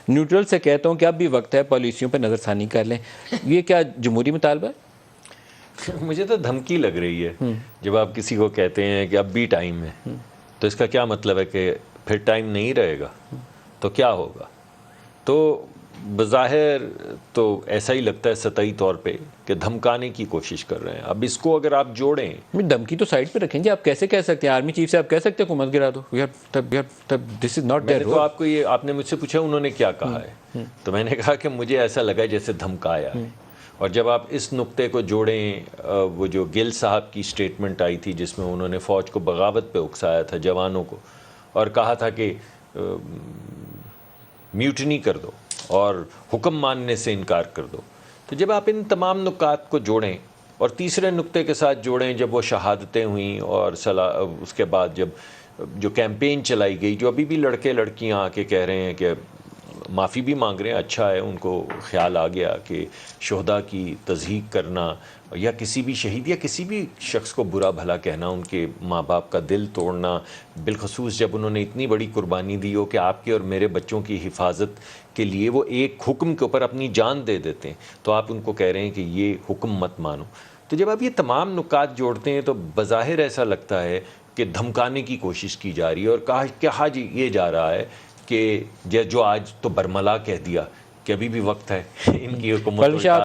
Neutral سے کہتا ہوں کہ اب بھی وقت ہے پالیسیوں پہ نظر ثانی کر لیں. یہ کیا جمہوری مطالبہ ہے؟ مجھے تو دھمکی لگ رہی ہے جب آپ کسی کو کہتے ہیں کہ اب بھی ٹائم ہے، تو اس کا کیا مطلب ہے کہ پھر ٹائم نہیں رہے گا تو کیا ہوگا؟ تو بظاہر تو ایسا ہی لگتا ہے سطحی طور پہ کہ دھمکانے کی کوشش کر رہے ہیں. اب اس کو اگر آپ جوڑیں، دھمکی تو سائڈ پہ رکھیں جی. آپ کیسے کہہ سکتے ہیں آرمی چیف سے آپ کہہ سکتے ہیں حکومت گرا دو؟ دس از ناٹ میں دیئر نے تو رول. آپ کو یہ، آپ نے مجھ سے پوچھا انہوں نے کیا کہا ہے، تو میں نے کہا کہ مجھے ایسا لگا جیسے دھمکایا ہے. اور جب آپ اس نقطے کو جوڑیں، وہ جو گل صاحب کی سٹیٹمنٹ آئی تھی جس میں انہوں نے فوج کو بغاوت پہ اکسایا تھا، جوانوں کو، اور کہا تھا کہ میوٹنی کر دو اور حکم ماننے سے انکار کر دو، تو جب آپ ان تمام نکات کو جوڑیں اور تیسرے نقطے کے ساتھ جوڑیں جب وہ شہادتیں ہوئیں اور اس کے بعد جب جو کیمپین چلائی گئی، جو ابھی بھی لڑکے لڑکیاں آ کے کہہ رہے ہیں کہ معافی بھی مانگ رہے ہیں، اچھا ہے ان کو خیال آ گیا کہ شہداء کی تضحیق کرنا یا کسی بھی شہید یا کسی بھی شخص کو برا بھلا کہنا، ان کے ماں باپ کا دل توڑنا، بالخصوص جب انہوں نے اتنی بڑی قربانی دی ہو کہ آپ کے اور میرے بچوں کی حفاظت کے لیے وہ ایک حکم کے اوپر اپنی جان دے دیتے ہیں، تو آپ ان کو کہہ رہے ہیں کہ یہ حکم مت مانو. تو جب آپ یہ تمام نکات جوڑتے ہیں تو بظاہر ایسا لگتا ہے کہ دھمکانے کی کوشش کی جا رہی ہے، اور کہا جی یہ جا رہا ہے کہ جو آج تو برملا کہہ دیا کہ ابھی بھی وقت ہے ان کی حکومت